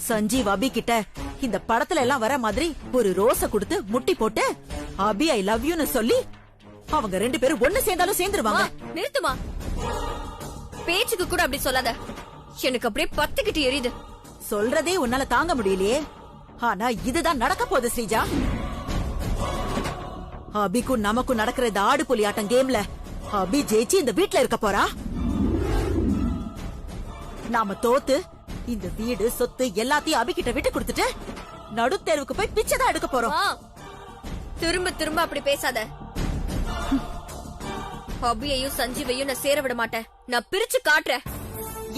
சஞ்சீவ் அபி கிட்ட இந்த படத்துல எல்லாம் வர மாதிரி ஒரு ரோஸ கொடுத்து முட்டி போட்டு அபி ஐ லவ் யூன்னு சொல்லி அவங்க 2 பேரும் ஒண்ணு சேர்ந்தாலும் சேர்ந்துருவாங்க. நிறுத்துமா, பேச்சுக்கு கூட அப்படி சொல்லாத. எனக்கு அப்படியே பத்துக்கிட்டு எரியுது. சொல்றதே உன்னால தாங்க முடியலையே, ஆனா இதுதான் நடக்க போகுது ஸ்ரீஜா. அபிக்கும் நமக்கும் நடக்கிற இந்த ஆடு புலி ஆட்டம் கேம்ல அபி ஜெயிச்சு இந்த வீட்ல இருக்க போறா. நாம தோத்து இந்த வீடு சொத்து எல்லாத்தையும் அபி கிட்ட விட்டு கொடுத்துட்டு நடுத்தேர்வுக்கு போய் பிச்சைதான் எடுக்க போறோம். திரும்ப திரும்ப அப்படி பேசாத. அபியையும் சஞ்சீவையும் நான் சேர விட மாட்டேன். நான் பிரிச்சு காட்டுறேன்.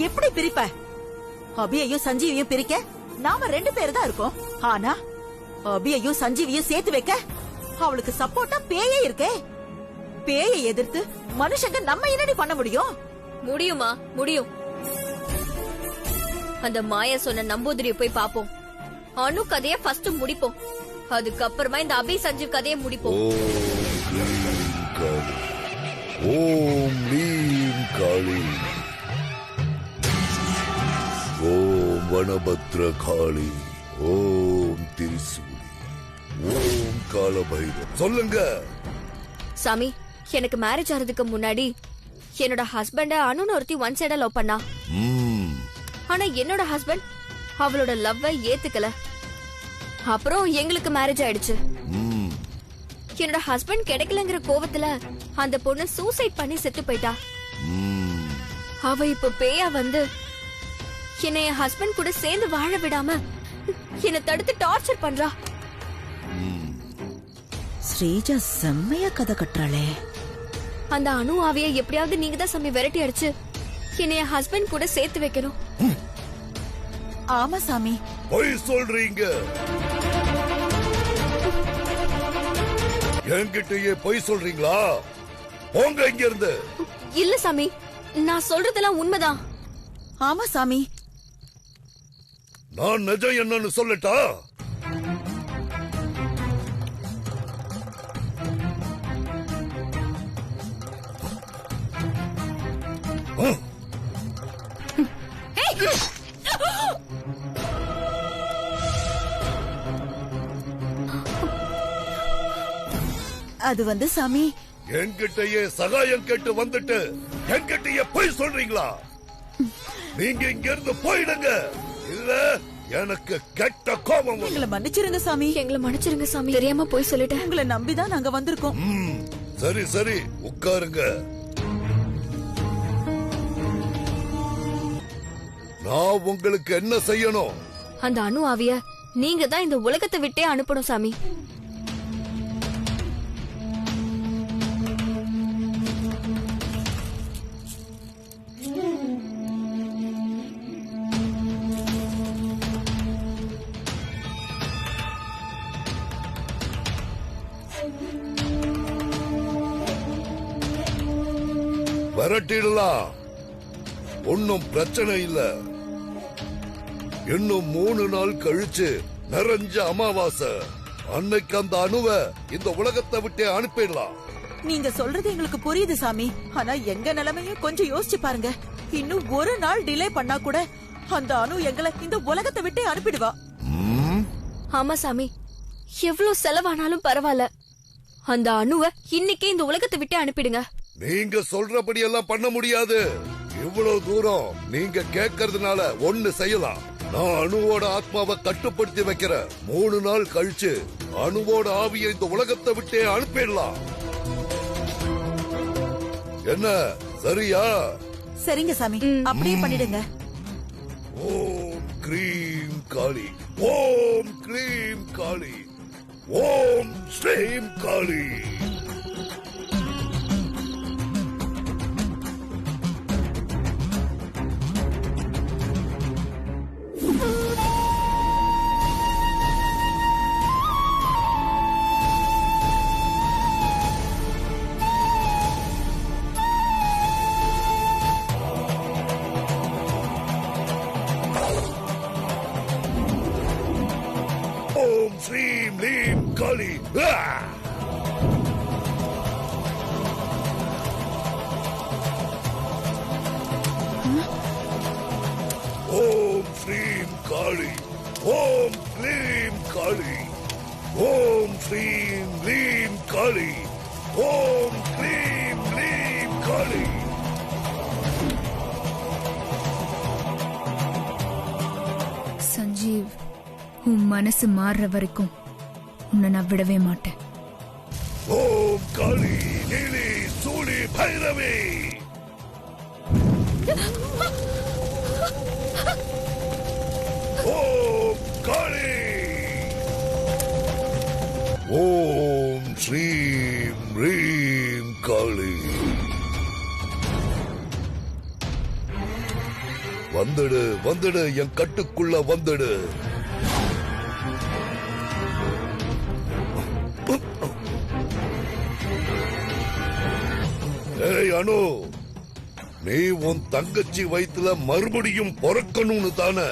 எப்படி பிரிப்ப? அபியையும் சஞ்சீவையும் பிரிக்க நாம 2 பேர் தான் இருக்கோம். ஆனா அபியையும் சஞ்சீவையும் சேர்த்து வைக்க அவளுக்கு சப்போர்ட்டா பேயே இருக்கே. பேயை எதிர்த்து மனுஷங்க நம்ம என்னடி பண்ண முடியும்? முடியுமா? முடியும். அந்த மாயா சொன்ன நம்பூதிரிய போய் பாப்போம். அனு கதைய ஃபர்ஸ்ட் முடிப்போம். அதுக்கப்புறமா இந்த அபி சஞ்சீவ் கதைய முடிப்போம். ஓம் நீம் காளி, ஓம் வனபத்ர காளி, ஓம் திரிசூலி, ஓம் காலபைரவ. சொல்லுங்க சாமி. எனக்கு மேரேஜ் ஆறதுக்கு முன்னாடி என்னோட ஹஸ்பண்ட அனுன்னு ஒருத்தி ஒன் சைடா லவ் பண்ணா. ஆனா என்னோட ஹஸ்பண்ட் அவளோட லவ்வ ஏத்துக்கல. அப்புறம் எங்களுக்கு மேரேஜ் ஆயிடுச்சு. என்னோட ஹஸ்பண்ட் கிடைக்கலங்கிற கோவத்துல அந்த பொண்ணு சூசைட் பண்ணி செத்து போயிட்டா. அவ இப்ப பேயா வந்து என்னை என் ஹஸ்பண்ட் கூட சேர்ந்து வாழ விடாம என்னை தடுத்து டார்ச்சர் பண்றா. ஸ்ரீஜா செம்மையா கதை கட்டுறாளே. அந்த அணு ஆவிய எப்படியாவது நீங்க தான் சாமி விரட்டி அடிச்சு என்னை என் ஹஸ்பண்ட் கூட சேர்த்து வைக்கணும். ஆமா சாமி. பொய் சொல்றீங்க. என்கிட்டயே பொய் சொல்றீங்களா? போங்க இங்க இருந்து. இல்ல சாமி, நான் சொல்றதெல்லாம் உண்மைதான். ஆமா சாமி. நான் நிஜம் என்னன்னு சொல்லட்டா? அது வந்து சாமி, என்கிட்டயே சகாயம் கேட்டு வந்துட்டு என்கிட்டயே போய் சொல்றீங்களா? நீங்க இங்க இருந்து போயிடுங்க, இல்ல எனக்கு கெட்ட கோபம். எங்களை மன்னிச்சிருங்க சாமி. எங்களை மன்னிச்சிருங்க சாமி, தெரியாம போய் சொல்லிட்டேன். உங்களை நம்பிதான் நாங்க வந்திருக்கோம். சரி சரி, உட்காருங்க. நான் உங்களுக்கு என்ன செய்யணும்? அந்த அணு ஆவிய நீங்க தான் இந்த உலகத்தை விட்டே அனுப்பணும் சாமி. விரட்டிடலாம், ஒன்னும் பிரச்சனை இல்ல. இன்னும் 3 நாள் கழிச்சு நிறைஞ்ச அமாவாசை அன்னைக்கு அந்த அணுவை இந்த உலகத்தை விட்டே அனுப்பிடலாம். நீங்க சொல்றது எங்களுக்கு புரியுது சாமி. ஆனா எங்க நிலைமையும் கொஞ்சம் யோசிச்சு பாருங்க. இன்னும் 1 நாள் டிலே பண்ணா கூட அந்த அணு எங்களை இந்த உலகத்தை விட்டே அனுப்பிடுவா. ஆமா சாமி, எவ்வளவு செலவானாலும் பரவாயில்ல, அந்த அணுவை இன்னைக்கே இந்த உலகத்தை விட்டே அனுப்பிடுங்க. நீங்க சொல்றபடி எல்லாம் பண்ண முடியாது. இவ்வளவு தூரம் நீங்க கேட்கறதுனால ஒண்ணு செய்யலாம். நான் அணுவோட ஆத்மாவை கட்டுப்படுத்தி வைக்கிறேன். 3 நாள் கழிச்சு அணுவோட ஆவியை இந்த உலகத்தை விட்டே அனுப்பிடலாம். என்ன, சரியா? சரிங்க சாமி, அப்படியே பண்ணிடுங்க. ஓம் கிரீம் காளி, ஓம் கிரீம் காளி, ஓம் ஸ்ரீம் காளி. ஓம் ஸ்ரீம் லீம் காளி. ஓம் ஸ்ரீம் காளி, ஓம் க்ளீம் காளி, ஓம் ஸ்ரீம் க்ளீம் காளி, ஓம் க்ளீம் க்ளீம் காளி. சஞ்சீவ், உன் மனசு மாறுற வரைக்கும் உன்னை நான் விடவே மாட்டேன். ஓம் காளி நீலி சூளி பைரவி. ஓம் காளி, ஓம் ஸ்ரீம் ரீம் காளி. வந்துடு வந்துடு, என் கட்டுக்குள்ள வந்துடு. ஏய் அனு, நீ உன் தங்கச்சி வயித்துல மறுபடியும் பொறக்கணும்னு தானே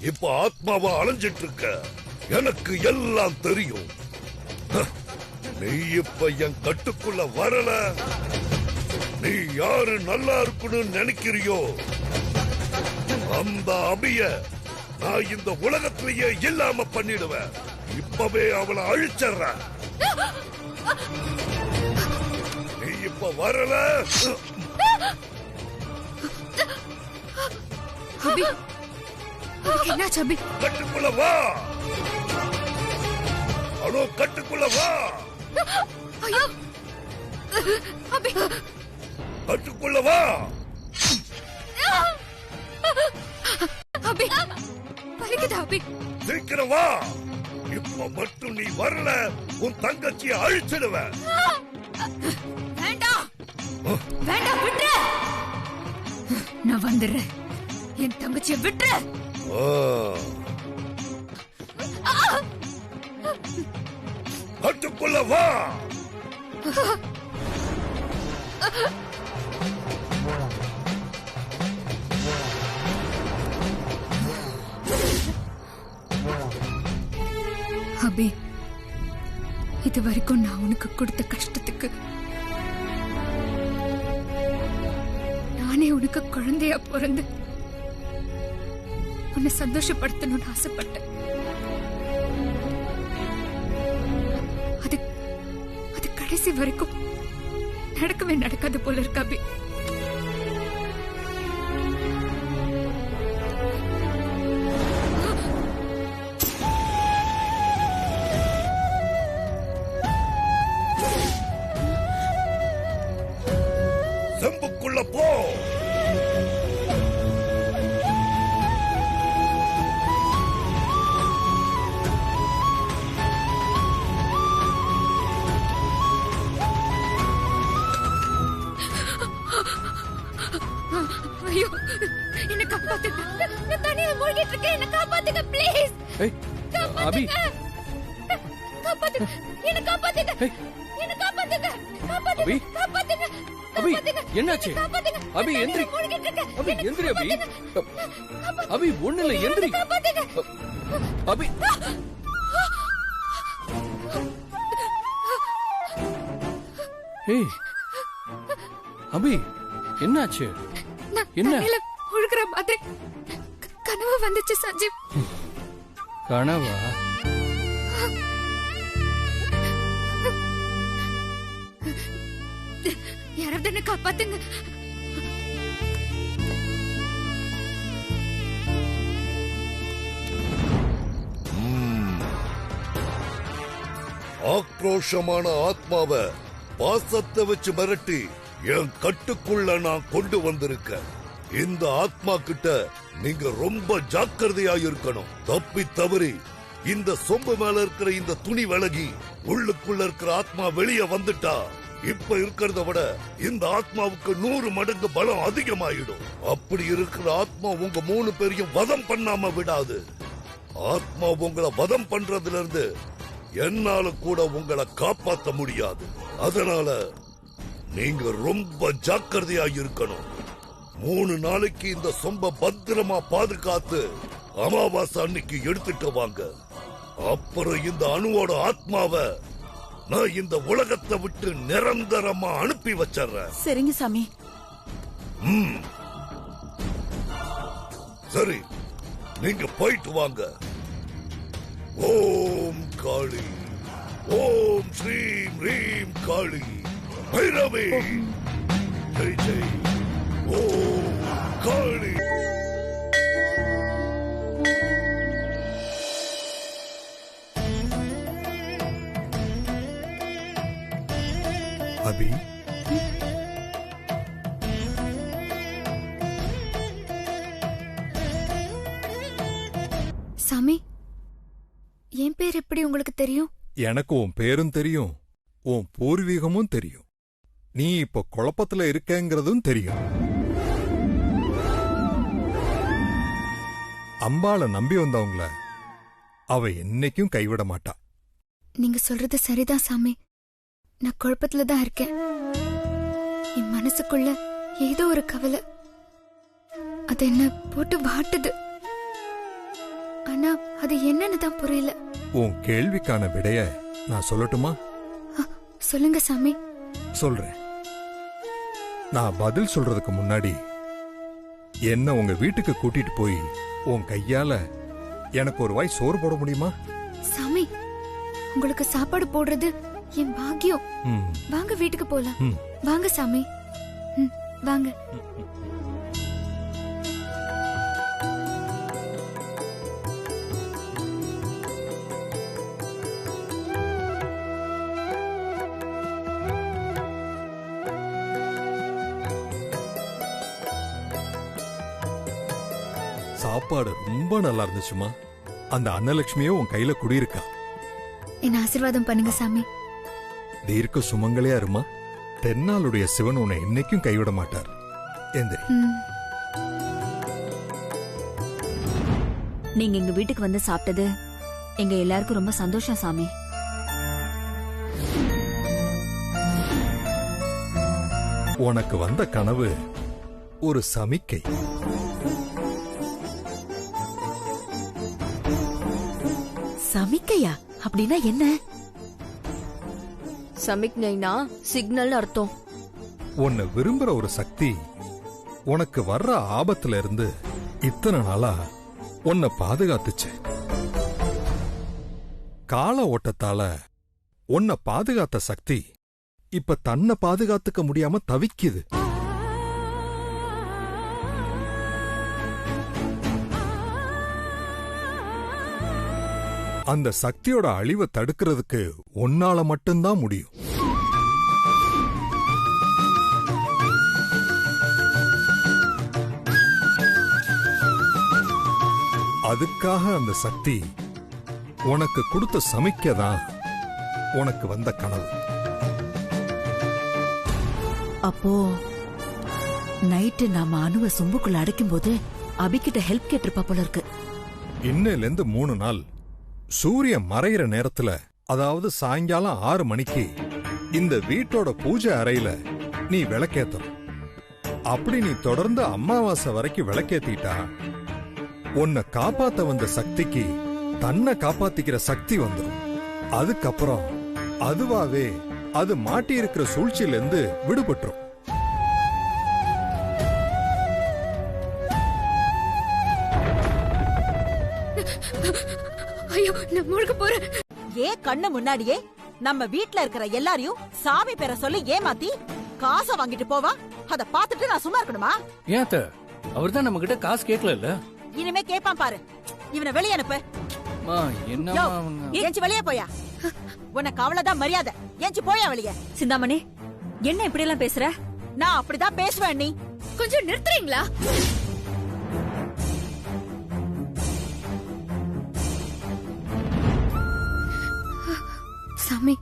இப்ப ஆத்மாவா அலைஞ்சிட்டு இருக்க. எனக்கு எல்லாம் தெரியும். நீ இப்ப என் கட்டுக்குள்ள வரல, நீ யாரு நல்லா இருக்கணும்னு நினைக்கிறியோ அந்த அபிய நான் இந்த உலகத்திலேயே இல்லாம பண்ணிடுவேன். இப்பவே அவளை அழிச்சிடுறேன். நீ இப்ப வரல. அபி, என்னாச்சு அபி? கட்டுக்குள்ள வா அனோ, கட்டுக்குள்ள வா. ஐயோ அபி, கட்டுக்குள்ள வா. அபி வலிக்குதா அபி? சீக்கிரம் வா. இப்ப மட்டும் நீ வரல, உன் தங்கச்சியை அழிச்சிடுவேன். வேண்டாம் வேண்டாம், விட்டுரு. நான் வந்துடுறேன். என் தங்கச்சியை விட்டுரு. கட்டுக்குள்ள வா. அபி, இது வரைக்கும் நான் உனக்கு கொடுத்த கஷ்டத்துக்கு நானே உனக்கு குழந்தையா பிறந்து உன்னை சந்தோஷப்படுத்தணும்னு ஆசைப்பட்டேன். அது அது கடைசி வரைக்கும் நடக்கவே நடக்காது போல இருக்கு அபி. செம்புக்குள்ள போ. ஐயோ, என்ன காப்பாத்துங்க. நான் தண்ணியில மூழ்கிட்டு இருக்கேன். என்ன காப்பாத்துங்க ப்ளீஸ். அபி, காப்பாத்துங்க. என்ன காப்பாத்துங்க. என்ன காப்பாத்துங்க. அபி, காப்பாத்துங்க. அபி, என்னாச்சு? அபி எந்திரி. அபி எந்திரி. அபி, அபி ஒண்ணுல எந்திரி. அபி, ஏய் அபி, என்னாச்சு? என்ன முழுகிற மாதிரி கனவு வந்துச்சு சஞ்சீவ். கனவா? யாராவது என்ன காப்பாத்துங்க. ஆக்ரோஷமான ஆத்மாவை பாசத்தை வச்சு மிரட்டி என் கட்டுக்குள்ள நான் கொண்டு வந்திருக்கேன். இந்த ஆத்மா கிட்ட நீங்க ரொம்ப ஜாக்கிரதையா இருக்கணும். தப்பி தவறி இந்த சொம்பு மேல இருக்கிற இந்த துணி விலகி உள்ளுக்குள்ள இருக்கிற ஆத்மா வெளியே வந்துட்டா இப்ப இருக்கிறத விட இந்த ஆத்மாவுக்கு 100 மடங்கு பலம் அதிகமாயிடும். அப்படி இருக்கிற ஆத்மா உங்க 3 பேரையும் வதம் பண்ணாம விடாது. ஆத்மா உங்களை வதம் பண்றதுல இருந்து என்னால கூட உங்களை காப்பாற்ற முடியாது. அதனால நீங்க ரொம்ப ஜாக்கிரதையா இருக்கணும். 3 நாளைக்கு இந்த சொம்ப பத்திரமா பாதுகாத்து அமாவாசை அன்னைக்கு எடுத்துட்டு வாங்க. அப்புறம் இந்த அணுவோட ஆத்மாவை நான் இந்த உலகத்தை விட்டு நிரந்தரமா அனுப்பி வச்சிடுறேன். சரிங்க சாமி. சரி, நீங்க போயிட்டு வாங்க. ஓம் காளி, ஓம் ஸ்ரீம் ரீம் காளி, பைரவி, ஜெய் ஜெய், ஓம் காளி. அபி, சாமி, என் பேர் எப்படி உங்களுக்கு தெரியும்? எனக்கு உன் பேரும் தெரியும், உன் பூர்வீகமும் தெரியும். நீ இப்ப குழப்பத்துல இருக்கேங்கிறதும் தெரியும். அம்பாளை நம்பி வந்தவங்கள அவ என்னைக்கும் கைவிட மாட்டா. நீங்க சொல்றது சரிதான் சாமி. நான் குழப்பத்துல தான் இருக்கேன். என் மனசுக்குள்ள ஏதோ ஒரு கவலை, அது என்ன போட்டு வாட்டுது. ஆனா அது என்னன்னு தான் புரியல. உன் கேள்விக்கான விடைய நான் சொல்லட்டுமா? சொல்லுங்க சாமி. சொல்றேன். நான் பதில் சொல்றதுக்கு முன்னாடி என்ன உங்க வீட்டுக்கு கூட்டிட்டு போய் உன் கையால எனக்கு ஒரு வாய் சோறு போட முடியுமா? சாமி, உங்களுக்கு சாப்பாடு போடுறது என் பாக்கியம். ம். வாங்க வீட்டுக்கு போலாம். ம். வாங்க சாமி. வாங்க. சாப்பாடு ரொம்ப நல்லா இருந்துச்சுமா. அந்த அன்னலட்சுமியும் உன் கையில குடியிருக்கா. என்ன ஆசீர்வாதம் பண்ணுங்க சாமி. தீர்க்க சுமங்கலியா இருமா. தென்னாளுடைய சிவன் உன்னை என்னைக்கும் கைவிட மாட்டார். எந்திரி. நீங்க எங்க வீட்டுக்கு வந்து சாப்பிட்டது எங்க எல்லாருக்கும் ரொம்ப சந்தோஷம் சாமி. உனக்கு வந்த கனவு ஒரு சமிக்கை. சமிக்கையா? அப்படின்னா என்ன? சமிக்ஞைனா சிக்னல் அர்த்தம். உன்னை விரும்புற ஒரு சக்தி உனக்கு வர்ற ஆபத்துல இருந்து இத்தனை நாளா உன்னை பாதுகாத்துச்சு. கால ஓட்டத்தால உன்னை பாதுகாத்த சக்தி இப்ப தன்னை பாதுகாத்துக்க முடியாம தவிக்குது. அந்த சக்தியோட அழிவை தடுக்கிறதுக்கு உன்னால மட்டும்தான் முடியும். அதுக்காக அந்த சக்தி உனக்கு கொடுத்த சமிக்கைதான் உனக்கு வந்த கனவு. அப்போ நைட்டு நாம அணுவ சொம்புக்குள்ள அடைக்கும் போது அபிகிட்ட ஹெல்ப் கேட்டிருப்பா போல இருக்கு. இன்னிலிருந்து 3 நாள் சூரியன் மறையிற நேரத்துல, அதாவது சாயங்காலம் 6 மணிக்கு இந்த வீட்டோட பூஜை அறையில நீ விளக்கேத்தணும். அப்படி நீ தொடர்ந்து அமாவாசை வரைக்கும் விளக்கேத்திட்டா உன்னை காப்பாத்த வந்த சக்திக்கு தன்னை காப்பாத்திக்கிற சக்தி வந்துடும். அதுக்கப்புறம் அதுவாவே அது மாட்டி இருக்கிற சூழ்ச்சியில இருந்து விடுபட்டுரும். ஐயோ, நான் முழுக்க போறேன். ஏன் கண்ணு முன்னாடியே நம்ம வீட்ல இருக்கிற எல்லாரையும் சாமி பேரை சொல்லி ஏமாத்தி காசை வாங்கிட்டு போவா? அத பாத்துட்டு நான் சும்மா இருக்கணுமா? ஏன் அத்தை, அவர்தான் நம்ம கிட்ட காசு கேட்கல இல்ல? இனிமே கேப்பான் பாரு. இவனை வெளிய அனுப்பு. மா, என்னம்மா அவங்க? ஏஞ்சி வெளியே போயா. உனக்கு அவ்வளவுதான் மரியாதை. ஏஞ்சி போயா வெளியே. சிந்தாமணி, என்ன இப்படி எல்லாம் பேசுற? நான் அப்படிதான் பேசுவேன். நீ கொஞ்சம் நிறுத்துறீங்களா? சாமி,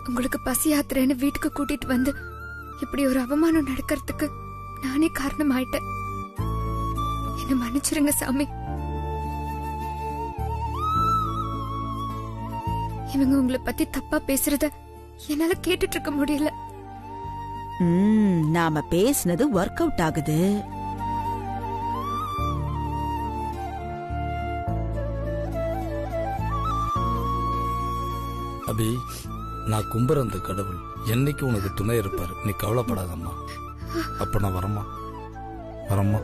உங்களுக்கு பசி யாத்திரைன்னு வீட்டுக்கு கூட்டிட்டு வந்து இப்படி ஒரு அவமானம் நடக்கிறதுக்கு நானே காரணம் ஆயிட்டேன். என்ன மன்னிச்சிருங்க சாமி. இவங்க உங்களை பத்தி தப்பா பேசுறத என்னால கேட்டுட்டு இருக்க முடியல. நாம பேசினது ஒர்க் அவுட் ஆகுது. அபி, நான் கும்புற அந்த கடவுள் என்னைக்கு உனக்கு துணை இருப்பாரு. நீ கவலைப்படாதம்மா. அப்ப நான் வரமா வரமா.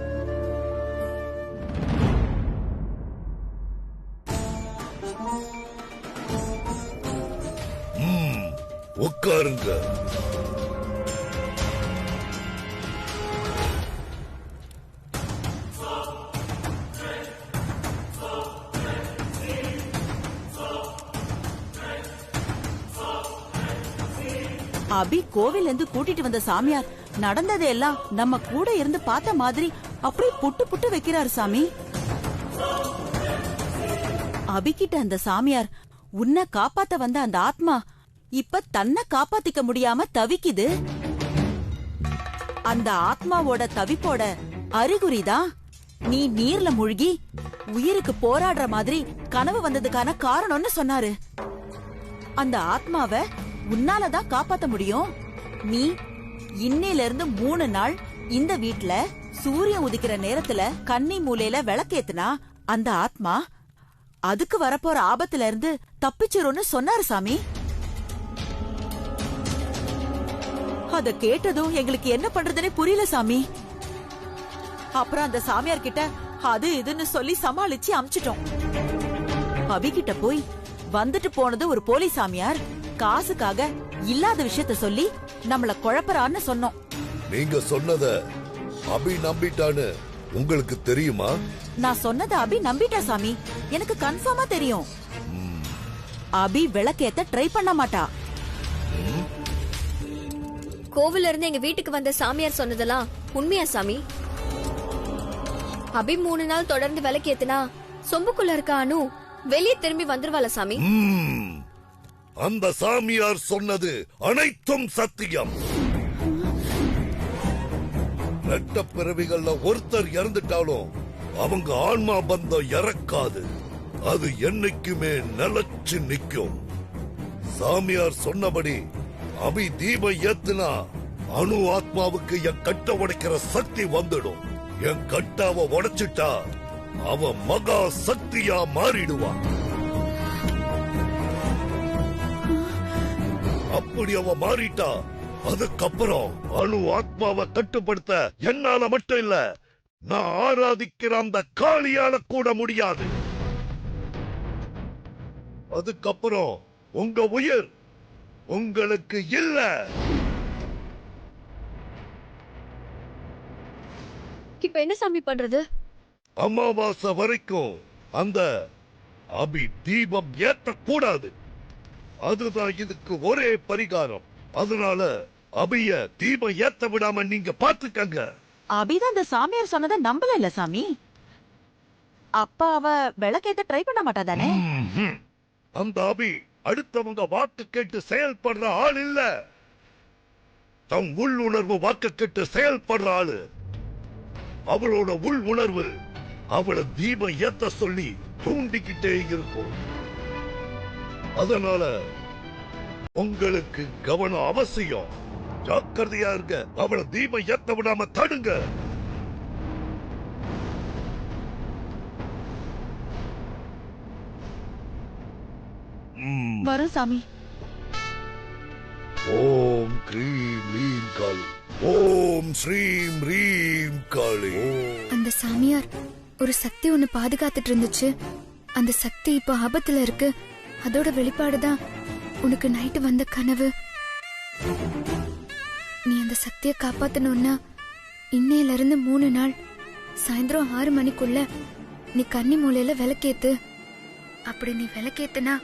அபி கோவில்ல இருந்து கூட்டிட்டு வந்த சாமியார் நடந்ததையெல்லாம் நம்ம கூட இருந்து பார்த்த மாதிரி அப்படியே புட்டு புட்டு வைக்கிறாரு சாமி. அபிகிட்ட அந்த சாமியார் உன்னை காப்பாத்த வந்த அந்த ஆத்மா இப்ப தன்னை காப்பாத்திக்க முடியாம தவிக்குது. அந்த ஆத்மாவோட தவிப்போட அறிகுறிதான் நீ நீர்ல மூழ்கி உயிருக்கு போராடுற மாதிரி கனவு வந்ததுக்கான காரணம்னு சொன்னாரு. அந்த ஆத்மாவை உன்னாலதான் காப்பாத்த முடியும். நீ இன்னையில இருந்து 3 நாள் இந்த வீட்ல சூரியன் உதிக்கிற நேரத்துல கன்னி மூலையில விளக்கேத்துனா அந்த ஆத்மா அதுக்கு வரப்போற ஆபத்துல இருந்து தப்பிச்சிரும்னு சொன்னாரு சாமி. அத கேட்டதும் எங்களுக்கு என்ன பண்றதுனே புரியல சாமி. அப்புறம் அந்த சாமியார் கிட்ட அது இதுன்னு சொல்லி சமாளிச்சு அமிச்சிட்டோம். அபிகிட்ட போய் வந்துட்டு போனது ஒரு போலி சாமியார் காசுக்காக இல்லாத விஷயத்த சொல்லி நம்மள குழப்பறான்னு சொன்னோம். நீங்க சொன்னத அபி நம்பிட்டான்னு உங்களுக்கு தெரியுமா? நான் சொன்னத அபி நம்பிட்டா சாமி. எனக்கு கன்ஃபார்மா தெரியும். அபி விளக்கேத்த ட்ரை பண்ண மாட்டா. கோவில்ல இருந்து எங்க வீட்டுக்கு வந்த சாமியார் சொன்னதெல்லாம் உண்மையா சாமி? அபி 3 நாள் தொடர்ந்து விளக்கேத்துனா சொம்புக்குள்ள இருக்க அனு வெளியே திரும்பி வந்துருவாள சாமி? அந்த சாமியார் சொன்னது அனைத்தும் சத்தியம். ரெட்ட பிறவிகள்ல ஒருத்தர் இறந்துட்டாலும் அவங்க ஆன்மா பந்தம் இறக்காது. அது என்னைக்குமே நிலைச்சு நிக்கும். சாமியார் சொன்னபடி அபி தீபம் ஏத்துனா அணு ஆத்மாவுக்கு என் கட்ட உடைக்கிற சக்தி வந்துடும். என் கட்டாவ உடைச்சிட்டா அவ மகா சக்தியா மாறிடுவான். அப்படி அவ மாறிட்டா அதுக்கப்புறம் அணு ஆத்மாவை கட்டுப்படுத்த என்னால மட்டும் இல்ல, நான் ஆராதிக்கிற அந்த காளியால கூட முடியாது. அதுக்கப்புறம் உங்க உயிர் உங்களுக்கு இல்ல. இப்ப என்ன சாமி பண்றது? அமாவாசை வரைக்கும் அந்த அபி தீபம் ஏற்றக்கூடாது. அதுதான் இதுக்கு ஒரே பரிகாரம். அதனால அபிய தீபம் ஏத்த விடாம நீங்க பாத்துக்கங்க. அபிதான் அந்த சாமியார் சொன்னதை நம்பல இல்ல சாமி. அப்ப அவ விளக்கேத்த ட்ரை பண்ண மாட்டா தானே? அந்த அபி அடுத்தவங்க வாக்கு கேட்டு செயல்படுற ஆள் இல்ல. தம் உள் உணர்வு வாக்கு கேட்டு செயல்படுற ஆளு. அவளோட உள் உணர்வு அவளை தீபம் ஏத்த சொல்லி தூண்டிக்கிட்டே இருக்கும். அதனால உங்களுக்கு கவனம் அவசியம். ஜாக்கிரதையா இருங்க. அவளை தீபம் ஏத்த விடாம தடுங்க. வரும் சாமி. ஓம் க்ரீம் ரீம் காளி. ஓம் ஸ்ரீம் ரீம் காளி. அந்த சாமியார் ஒரு சக்தி ஒன்னு பாதுகாத்துட்டு இருந்துச்சு. அந்த சக்தி இப்ப ஆபத்துல இருக்கு. அதோட வெளிப்பாடுதான் உனக்கு நைட்டு வந்த கனவு. நீ அந்த சக்தியை காப்பாத்தணும்னா இன்னையில இருந்து 3 நாள் சாயந்தரம் 6 மணிக்குள்ள நீ கன்னி மூலையில விளக்கேத்து. அப்படி நீ விளக்கேத்துனா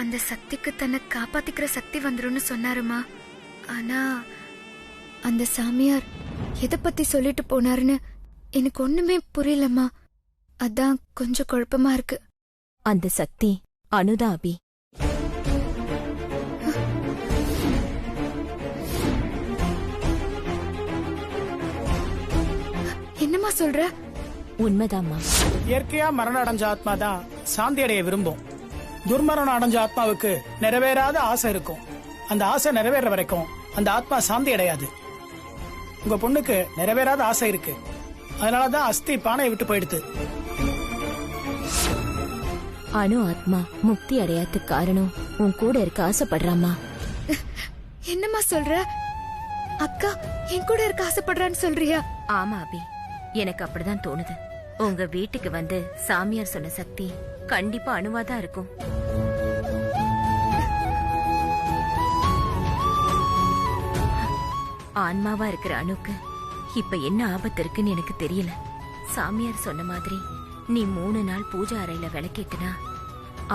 அந்த சக்திக்கு தன்னை காப்பாத்திக்கிற சக்தி வந்துரும்னு சொன்னாருமா. ஆனா அந்த சாமியார் எதை பத்தி சொல்லிட்டு போனாருன்னு எனக்கு ஒண்ணுமே புரியலம்மா. அதான் கொஞ்சம் குழப்பமா இருக்கு. அந்த சக்தி அனுதா அபி. என்னம்மா சொல்ற? உண்மைதாம்மா. இயற்கையா மரணம் அடைஞ்ச ஆத்மா தான் சாந்தி அடைய விரும்பும். துர்மரணம் அடைஞ்ச ஆத்மாவுக்கு நிறைவேறாத ஆசை இருக்கும். அந்த ஆசை நிறைவேற வரைக்கும் அந்த ஆத்மா சாந்தி அடையாது. உங்க பொண்ணுக்கு நிறைவேறாத ஆசை இருக்கு. அதனாலதான் அஸ்தி பானையை விட்டு போயிடுது. அணு ஆத்மா முக்தி அடையாதுக்கு காரணம் உன் கூட இருக்க ஆசைப்படுறாமா. என்னம்மா சொல்ற? அக்கா என் கூட இருக்க ஆசைப்படுறான்னு சொல்றியா? ஆமா அபி, எனக்கு அப்படிதான் தோணுது. உங்க வீட்டுக்கு வந்து சாமியார் சொன்ன சக்தி கண்டிப்பா அணுவாதான் இருக்கும். ஆன்மாவா இருக்கிற அணுக்கு இப்ப என்ன ஆபத்து இருக்குன்னு எனக்கு தெரியல. சாமியார் சொன்ன மாதிரி நீ 3 நாள் பூஜை அறையில விளக்கேத்துனா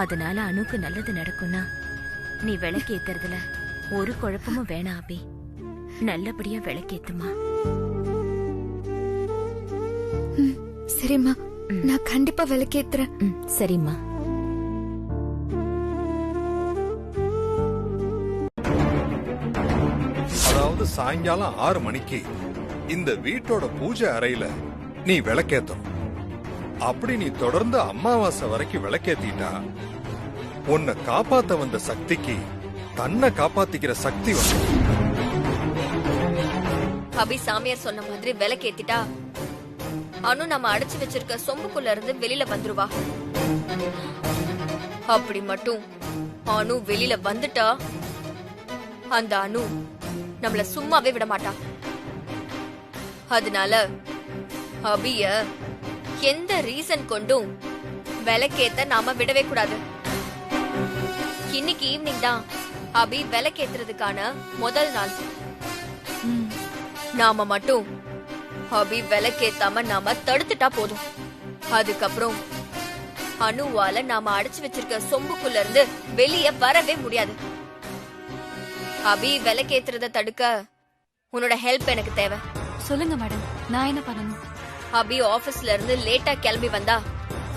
அதனால அணுக்கு நல்லது நடக்கும்னா நீ விளக்கேத்துறதுல ஒரு குழப்பமும் வேணாம் அபி. நல்லபடியா விளக்கேத்துமா. சரிம்மா, நான் கண்டிப்பா விளக்கேத்துறேன். சரிம்மா. அதாவது சாயங்காலம் 6 மணிக்கு இந்த வீட்டோட பூஜை அறையில நீ விளக்கேத்தணும். அப்படி நீ தொடர்ந்து அமாவாசை வரைக்கும் விளக்கேத்திட்டா உன்னை காப்பாத்த வந்த சக்திக்கு தன்னை காப்பாத்திக்கிற சக்தி வந்து அபி சாமியார் சொன்ன மாதிரி விளக்கேத்திட்டா அனு நம்ம அடைச்சு வச்சிருக்க சொம்புக்குள்ள இருந்து வெளியில வந்துருவா. அப்படி மட்டும் அனு வெளியில வந்துட்டா அந்த அனு நம்மள சும்மாவே விட மாட்டா. அதனால அபிய எந்த ரீசன் கொண்டும் விளக்கேத்த நாம விடவே கூடாது. இன்னைக்கு ஈவினிங் தான் அபி விளக்கேத்துறதுக்கான முதல் நாள். நாம மட்டும் அபி விளக்கேத்தாம நாம தடுத்துட்டா போதும். அதுக்கப்புறம் அனுவால நாம அடைச்சு வச்சிருக்க சொம்புக்குள்ள இருந்து வெளியே வரவே முடியாது. அபி விளக்கேத்துறத தடுக்க உன்னோட ஹெல்ப் எனக்கு தேவை. சொல்லுங்க மேடம், நான் என்ன பண்ணணும்? அபி ஆபீஸ்ல இருந்து லேட்டா கிளம்பி வந்தா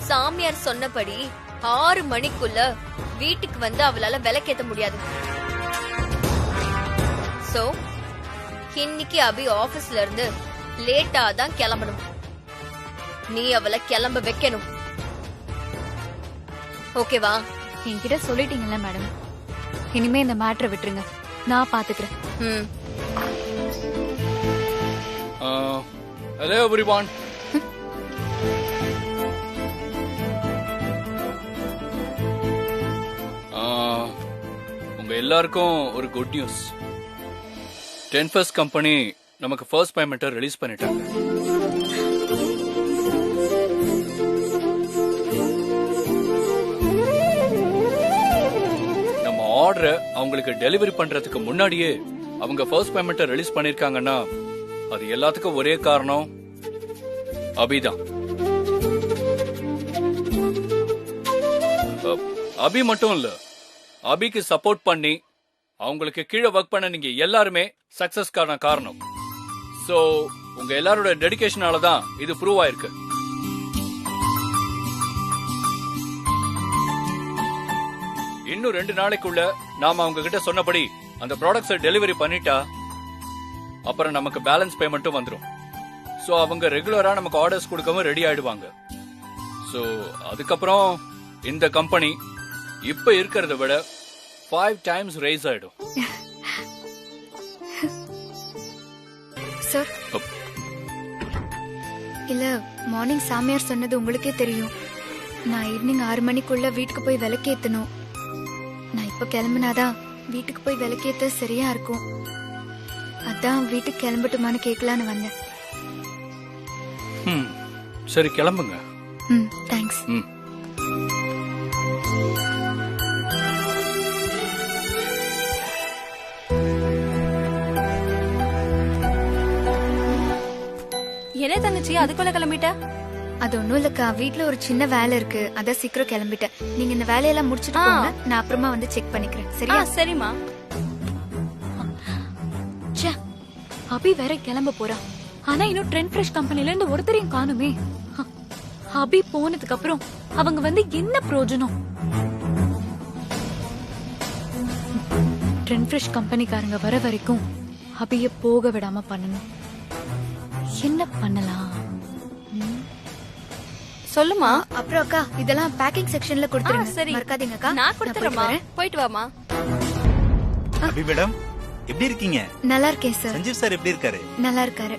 சாமியார் சொன்னபடி 6 மணிக்குள்ள வீட்டுக்கு வந்து அவளால விளக்கேத்த முடியாது. சோ இன்னைக்கு அபி ஆபீஸ்ல இருந்து லேட்டா தான் கிளம்பணும். நீ அவளை கிளம்ப வைக்கணும். ஓகேவா? என்கிட்ட சொல்லிட்டீங்கல்ல மேடம், இனிமே இந்த மேட்டரை விட்டுருங்க, நான் பாத்துக்கிறேன். Hello everyone. உங்க எல்லாருக்கும் ஒரு குட் நியூஸ். 10 கம்பெனி நமக்கு ஃபர்ஸ்ட் பேமெண்ட்டை ரிலீஸ் பண்ணிட்டாங்க. நம்ம ஆர்டரை அவங்களுக்கு டெலிவரி பண்றதுக்கு முன்னாடியே அவங்க ஃபர்ஸ்ட் பேமெண்ட்டை ரிலீஸ் பண்ணிருக்காங்கன்னா அது எல்லாத்துக்கும் ஒரே காரணம் அபிதான். அபி மட்டும் இல்ல, அபிக்கு சப்போர்ட் பண்ணி அவங்களுக்கு கீழே ஒர்க் பண்ண நீங்க எல்லாருமே சக்சஸ்க்கான காரணம். சோ உங்க எல்லாரோட டெடிகேஷனால தான் இது ப்ரூவ் ஆயிருக்கு. இன்னும் 2 நாளைக்குள்ள நாம அவங்க கிட்ட சொன்னபடி அந்த ப்ராடக்ட்ஸை டெலிவரி பண்ணிட்டா அப்புறம் நமக்கு பேலன்ஸ் பேமெண்ட்டும் வந்துடும். சோ அவங்க ரெகுலரா நமக்கு ஆர்டர்ஸ் கொடுக்கவும் ரெடி ஆயிடுவாங்க. சோ அதுக்கப்புறம் இந்த கம்பெனி இப்ப இருக்கிறத விட 5 டைம்ஸ் ரைஸ் ஆயிடும். சார், இல்ல மார்னிங் சாமியார் சொன்னது உங்களுக்கே தெரியும். நான் ஈவினிங் 6 மணிக்குள்ள வீட்டுக்கு போய் விளக்கேத்தணும். நான் இப்ப கிளம்புனாதான் வீட்டுக்கு போய் விளக்கேத்த சரியா இருக்கும். அதான் வீட்டுக்கு கிளம்பட்டுமான்னு கேட்கலான்னு வந்தேன். சரி கிளம்புங்க. தேங்க்ஸ். என்ன தங்கச்சி அதுக்குள்ள கிளம்பிட்ட? அது ஒண்ணும் இல்லக்கா, வீட்ல ஒரு சின்ன வேலை இருக்கு, அதான் சீக்கிரம் கிளம்பிட்டேன். நீங்க இந்த வேலையெல்லாம் முடிச்சிட்டு போங்க, நான் அப்புறமா வந்து செக் பண்ணிக்கிறேன். சரியா? சரிம்மா. அபி வேற கிளம்ப போறா, ஆனா இன்னும் ட்ரெண்ட் ஃப்ரெஷ் கம்பெனில இருந்து ஒருத்தரையும் காணுமே. அபி போனதுக்கு அப்புறம் அவங்க வந்து என்ன பிரயோஜனம்? ட்ரெண்ட் ஃப்ரெஷ் கம்பெனிக்காரங்க வர வரைக்கும் அபிய போக விடாம பண்ணணும். என்ன பண்ணலாம்? சொல்லுமா. அப்புறம் அக்கா, இதெல்லாம் பேக்கிங் செக்ஷன்ல கொடுத்துருங்க. சரி, மறக்காதீங்க அக்கா. நான் கொடுத்துறேம்மா. போயிட்டு வாமா. அபி மேடம், எப்படி இருக்கீங்க? நல்லா இருக்கேன் சார். சஞ்சீவ் சார் எப்படி இருக்காரு? நல்லா இருக்காரு.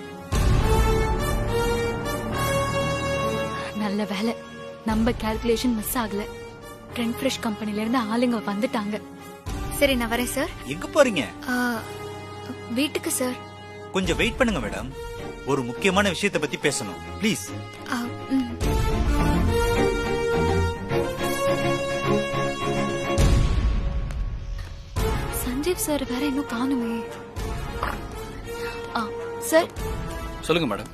நல்ல வேலை, நம்ம கால்குலேஷன் மிஸ் ஆகல. ட்ரெண்ட் ஃப்ரெஷ் கம்பெனில இருந்து ஆளுங்க வந்துட்டாங்க. சரி, நான் வரேன் சார். எங்க போறீங்க? வீட்டுக்கு சார். கொஞ்சம் வெயிட் பண்ணுங்க மேடம், ஒரு முக்கியமான விஷயத்தை பத்தி பேசணும். ப்ளீஸ். சஞ்சீவ் சார் வேற இன்னும் காணுமே. சார் சொல்லுங்க மேடம்.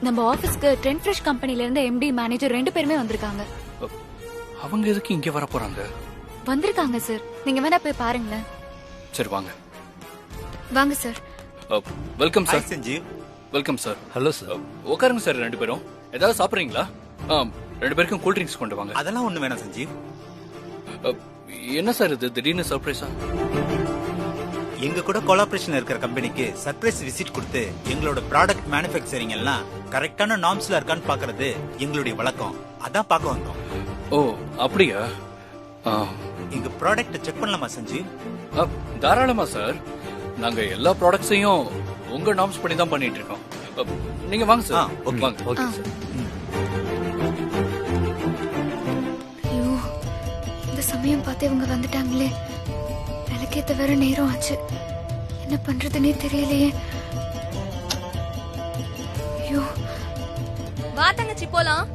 நம்ம ஆபீஸ்க்கு ட்ரெண்ட் ஃப்ரெஷ் கம்பெனில இருந்து எம்டி மேனேஜர் 2 பேருமே வந்திருக்காங்க. அவங்க எதுக்கு இங்க வர போறாங்க? வந்திருக்காங்க சார், நீங்க வேணா போய் பாருங்களேன். சரி வாங்க. வாங்க sir. Welcome hi sir. Sanjeev. Welcome sir. Hello sir. உட்காருங்க சார் ரெண்டு பேரும். ஏதாவது சாப்பிட்றீங்களா? ரெண்டு பேருக்கும் கூல் ட்ரிங்க்ஸ் கொண்டு வாங்க. அதெல்லாம் ஒண்ணு வேணாம் சஞ்சீவ். என்ன சார் இது திடீர்னு சர்ப்ரைஸா? எங்க கூட கொலாபரேஷன் இருக்கிற கம்பெனிக்கு சர்ப்ரைஸ் விசிட் கொடுத்து எங்களோட ப்ராடக்ட் மேனுஃபேக்சரிங் எல்லாம் கரெக்டான நார்ம்ஸ்ல இருக்கான்னு பாக்குறது எங்களுடைய வழக்கம். அதான் பார்க்க வந்தோம். ஓ அப்படியா? எங்க ப்ராடக்ட் செக் பண்ணலாமா சஞ்சீவ்? தாராளமா சார். நாங்க எல்லா ப்ராடக்ட்ஸையும் உங்க நார்ம்ஸ் பண்ணி தான் பண்ணிட்டு இருக்கோம். நீங்க வாங்க சார். ஓகே வாங்க. Okay sir. ஐயோ, இந்த சமயம் பார்த்து இவங்க வந்துட்டாங்களே. விளக்கேத்த வேற நேரம் ஆச்சு. என்ன பண்றதுன்னே தெரியலையே. ஐயோ, வா தங்கச்சி போலாம்.